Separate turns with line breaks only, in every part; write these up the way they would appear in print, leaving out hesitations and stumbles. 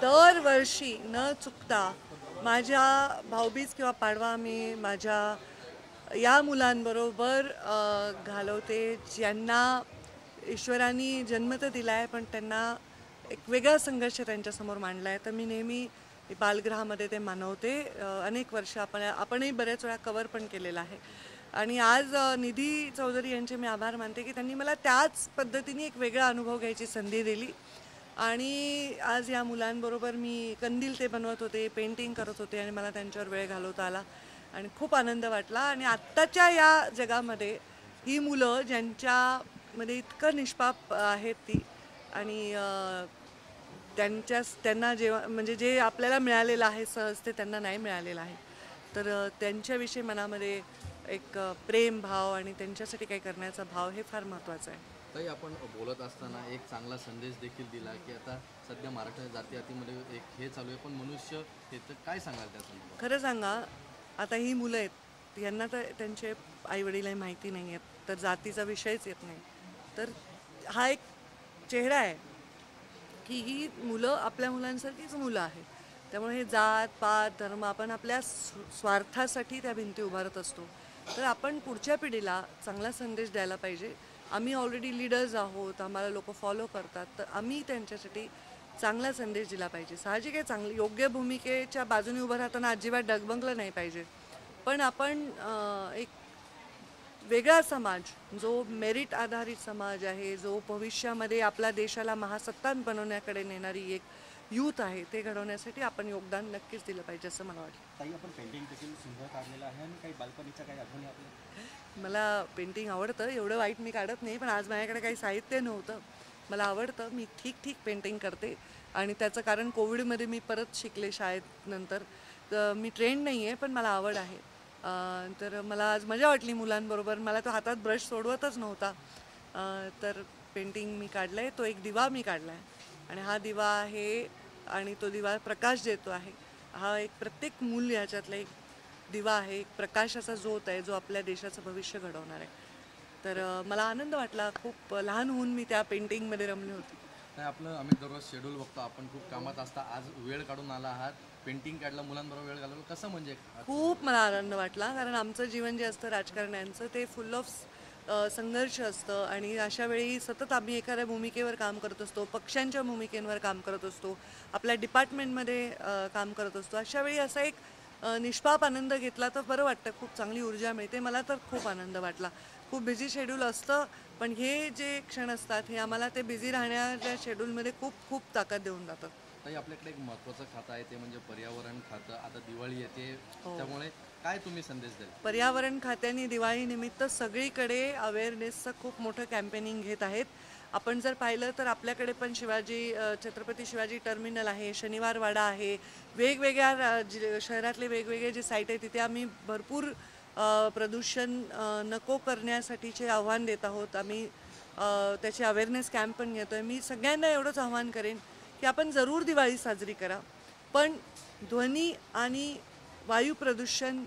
दरवर्षी न चुकता माझ्या भाऊबीज किंवा पाडवा मी माझ्या या मुलांबरोबर घालवते, ज्यांना ईश्वराने जन्म तर दिला आहे पण त्यांना एक वेगळा संघर्ष त्यांच्यासमोर मांडला आहे. तर मी नेहमी बालगृहामध्ये ते मानवते. अनेक वर्ष आपणही बऱ्याच वेळा कवर पण केलेला आहे. आणि आज निधी चौधरी यांचे मी आभार मानते की त्यांनी मला त्याच पद्धतीने एक वेगळा अनुभव घ्यायची संधी दिली. आणि आज या मुलांबरोबर मी कंदील ते बनवत होते, पेंटिंग करत होते आणि मला त्यांच्यावर वेळ घालवता आला आणि खूप आनंद वाटला. आणि आत्ताच्या या जगामध्ये ही मुलं ज्यांच्यामध्ये इतकं निष्पाप आहेत ती आणि त्यांना जेव्हा म्हणजे जे आपल्याला मिळालेलं आहे सहज ते त्यांना नाही मिळालेलं आहे, तर त्यांच्याविषयी मनामध्ये एक प्रेम भाव आणि त्यांच्यासाठी काही करण्याचा भाव हे फार महत्त्वाचं आहे.
ताई, आपण बोलत असताना एक चांगला संदेश देखील दिला की आता सध्या मराठा जातीमध्ये एक हे चालू आहे, पण मनुष्य हे तर काय सांगाल त्याचं?
खरं सांगा, आता ही मुलं आहेत, यांना तर त्यांचे आईवडीलही माहिती नाही आहेत, तर जातीचा विषयच येत नाही. तर हा एक चेहरा आहे की ही मुलं आपल्या मुलांसारखीच मुलं आहेत. त्यामुळे हे जात पात धर्म आपण आपल्या स्वार्थासाठी त्या भिंती उभारत असतो. तर आपण पुढच्या पिढीला चांगला संदेश द्यायला पाहिजे. आम्ही ऑलरेडी लीडर्स आहोत, आम्हाला लोक फॉलो करतात, तर आम्ही त्यांच्यासाठी चांगला संदेश दिला पाहिजे. साहजिक आहे, चांगली योग्य भूमिकेच्या बाजूने उभं राहताना अजिबात डगमगलं नाही पाहिजे. पण आपण एक वेगळा समाज, जो मेरिट आधारित समाज आहे, जो भविष्यामध्ये आपल्या देशाला महासत्ता बनवण्याकडे नेणारी एक यूथ आहे, ते घडवण्यासाठी आपण योगदान नक्कीच दिलं पाहिजे असं मला वाटतं.
ताई, आपण पेंटिंग देखील सुंदर काढलेलं आहे आणि काही बालपणीच्या काही आठवणी आपल्या?
मला पेंटिंग आवडतं, एवढं वाईट मी काढत नाही, पण आज माझ्याकडे काही साहित्य नव्हतं. मला आवडतं, मी ठीक पेंटिंग करते आणि त्याचं कारण कोविडमध्ये मी परत शिकले शाळेत नंतर. तर मी ट्रेंड नाही आहे, पण मला आवड आहे. तर मला आज मजा वाटली मुलांबरोबर. मला तो हातात ब्रश सोडवतच नव्हता. तर पेंटिंग मी काढलं आहे, तो एक दिवा मी काढला आहे आणि हा दिवा आहे आणि तो दिवा प्रकाश देतो आहे. हा एक प्रत्येक मूल याच्यातला एक दिवा आहे, एक प्रकाशाचा झोत आहे, जो आपल्या देशाचं भविष्य घडवणार आहे. तर मला आनंद वाटला. खूप लहान होऊन मी त्या पेंटिंगमध्ये रमले होते.
नाही, आपलं आम्ही दररोज शेड्यूल बघतो, आपण खूप कामात असता, आज वेळ काढून आला आहात, पेंटिंग काढलं, मुलांबरोबर वेळ घालवलं, कसं म्हणजे?
खूप मला आनंद वाटला, कारण आमचं जीवन जे असतं राजकारण्यांचं ते फुल ऑफ संघर्ष असतं आणि अशा वेळी सतत आम्ही एखाद्या भूमिकेवर काम करत असतो, पक्षांच्या भूमिकेवर काम करत असतो, आपल्या डिपार्टमेंटमध्ये काम करत असतो. अशा वेळी असा एक निष्पाप आनंद घेतला तर बरं वाटतं, खूप चांगली ऊर्जा मिळते. मला तर खूप आनंद वाटला. खूप बिझी शेड्यूल असतं, पण हे जे क्षण असतात हे आम्हाला ते बिझी राहण्याच्या शेड्यूलमध्ये खूप खूप ताकद देऊन जातात.
ताई, आपल्याकडे एक महत्त्वाचं खातं आहे, ते म्हणजे पर्यावरण खातं. आता दिवाळी येते,
हो.
त्यामुळे काय तुम्ही संदेश द्याल?
पर्यावरण खात्याने दिवाळीनिमित्त सगळीकडे अवेअरनेसचं खूप मोठं कॅम्पेनिंग घेत आहेत. आपण जर पाहिलं तर आपल्याकडे पण छत्रपती शिवाजी टर्मिनल आहे, शनिवारवाडा आहे, वेगवेगळ्या शहरातले वेगवेगळे जे साईट आहे तिथे आम्ही भरपूर प्रदूषण नको करण्यासाठीचे आव्हान देत आहोत. आम्ही त्याचे अवेअरनेस कॅम्प पण घेतो आहे. मी सगळ्यांना एवढंच आव्हान करेन की आपण जरूर दिवाळी साजरी करा, पण ध्वनी आणि वायू प्रदूषण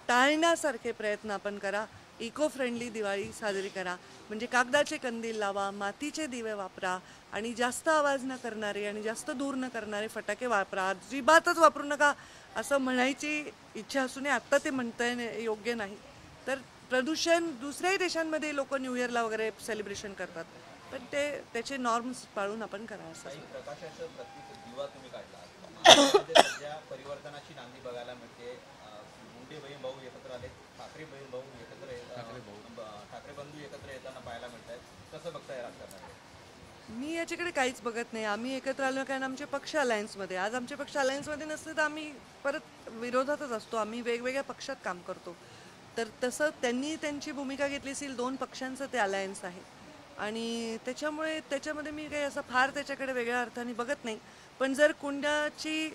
टाळण्यासारखे प्रयत्न आपण करा. इको फ्रेंडली दिवाळी साजरी करा. म्हणजे कागदाचे कंदील लावा, मातीचे दिवे वापरा आणि जास्त आवाज न करणारे आणि जास्त धूर न करणारे फटाके वापरा. अजिबातच वापरू नका असं म्हणायची इच्छा असूनही आत्ता ते म्हणता योग्य नाही. तर प्रदूषण दुसऱ्याही देशांमध्ये लोक न्यू इयरला वगैरे सेलिब्रेशन करतात, पण त्याचे नॉर्म्स पाळून आपण करा असं.
प्रकाशाचं प्रतीक दिवा तुम्ही काढला. सध्या परिवर्तनाची नांदी बघायला मिळते. मुंडे बहीण भाऊ एकत्र आले, ठाकरे बहीण भाऊ एकत्र ठाकरे बंधू एकत्र येताना पाहायला मिळत आहेत. कसं बघताय राजकारणात?
मी याच्याकडे काहीच बघत नाही. आम्ही एकत्र आलो कारण आमचे पक्ष अलायन्समध्ये. आज आमचे पक्ष अलायन्समध्ये नसते तर आम्ही परत विरोधातच असतो. आम्ही वेगवेगळ्या पक्षात काम करतो. तर तसं त्यांनी त्यांची भूमिका घेतली असेल. 2 पक्षांचं ते अलायन्स आहे आणि त्याच्यामध्ये मी काही असं फार त्याच्याकडे वेगळ्या अर्थाने बघत नाही. पण जर कुणाची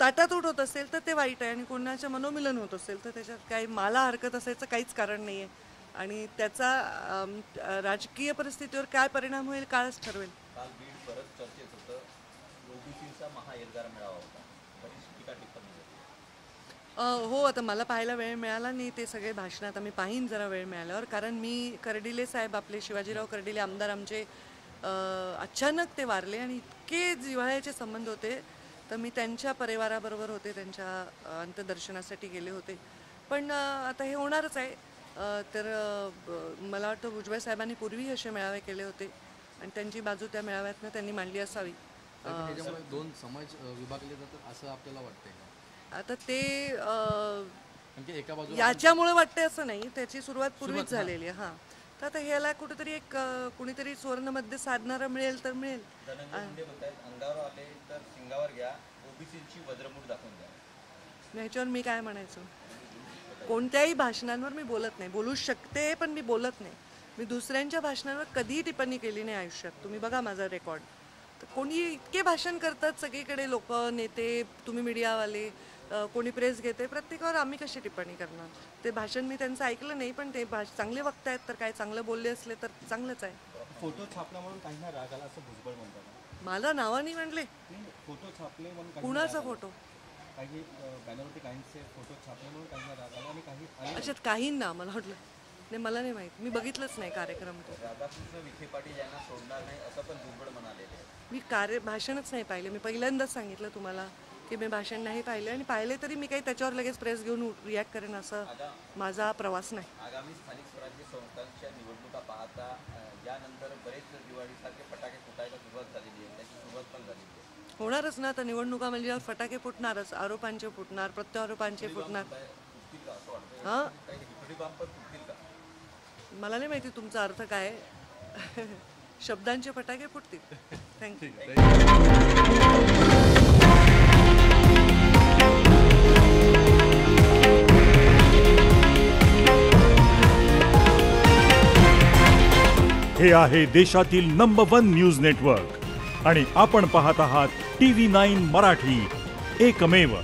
ताटातूट होत असेल तर ते वाईट आहे आणि कोणाचं मनोमिलन होत असेल तर त्याच्यात काही मला हरकत असायचं काहीच कारण नाही आहे आणि त्याचा राजकीय परिस्थितीवर काय परिणाम होईल काळच ठरवेल.
काल बीड परत चर्चेत होतं, ओबीसीचा महाएल्गार मेळावा होता, बरीच टीका टिप्पणी झाली.
हो, आता मला पाहायला वेळ मिळाला नाही ते सगळे भाषणात. आम्ही पाहीन जरा वेळ मिळाल्यावर, कारण मी कर्डिले साहेब, आपले शिवाजीराव कर्डिले आमदार आमचे अचानक ते वारले आणि इतके जिव्हाळ्याचे संबंध होते, तर मी त्यांच्या परिवाराबरोबर होते, त्यांच्या अंत्यदर्शनासाठी गेले होते. पण आता हे होणारच आहे. तर मला वाटतं भुजबळ साहेबांनी पूर्वी असे मेळावे केले होते आणि त्यांची बाजू त्या मेळाव्यातनं त्यांनी मांडली असावी.
त्याच्यामुळे दोन समाज विभागले जातात असं आपल्याला वाटतंय का?
आता ते
म्हणजे एका बाजूला
याच्यामुळे वाटते असं नाही, त्याची सुरुवात पूर्वीच झालेली आहे. हां, तर आता ह्याला कुठेतरी एक कुणीतरी सुवर्णमध्य साधणारं मिळेल तर मिळेल.
धनंजय मुंडे म्हणतात अंगावर आले तर सिंगावर घ्या, ओबीसीची वज्रमूठ दाखवून द्या.
ह्याच्यावर मी काय म्हणायचं? कोणत्याही भाषणांवर मी बोलत नाही, बोलू शकते पण मी बोलत नाही. मी दुसऱ्यांच्या भाषणांवर कधीही टिप्पणी केली नाही आयुष्यात. तुम्ही बघा माझा रेकॉर्ड. तर कोणी इतके भाषण करतात सगळीकडे, लोक, नेते, तुम्ही मीडियावाले, कोणी प्रेस घेते, प्रत्येकावर आम्ही कशी टिप्पणी करणार? ते भाषण मी त्यांचं ऐकलं नाही, पण ते चांगले वक्ते आहेत, तर काय चांगलं बोलले असले तर चांगलंच आहे.
फोटो छापला म्हणून काहींना राग आला असं भुजबळ म्हणतात.
मला नावाने म्हणले.
फोटो छापले म्हणून
कुणाचा फोटो?
काही बॅनरवरती काहींचे फोटो छापले म्हणून काहींना राग आला आणि काही
अशात काहींना मला वाटलं नाही, मला नाही माहीत, मी बघितलंच नाही कार्यक्रम तो.
राधाकृष्ण विखे पाटील यांना सोडणार नाही असं पण भुजबळ म्हणाले.
मी भाषणच नाही पाहिले. मी पहिल्यांदाच सांगितलं तुम्हाला की मी भाषण नाही पाहिले, आणि पाहिले तरी मी काही त्याच्यावर लगेच प्रेस घेऊन रिॲक्ट करेन असं माझा प्रवास नाही.
आगामी स्थानिक स्वराज्य संस्थांच्या निवडणुका पाहता यानंतर बरेच दिवाळीसारखे फटाके फुटायला सुरुवात झालेली आहे, त्याची सुरुवात पण झालेली आहे.
होणारच ना, तर निवडणुका म्हणजे फटाके फुटणारच, आरोपांचे फुटणार, प्रत्यारोपांचे फुटणार.
फुटतील का असं वाटतं?
हां,
काही हिपडी बांब पण फुटतील का?
मला नाही माहिती तुमचा अर्थ काय आहे. शब्दांचे फटाके फुटतील. थँक्यू.
हे आहे देशातील नंबर 1 न्यूज नेटवर्क आणि आपण पाहत आहात TV9 मराठी, एकमेव.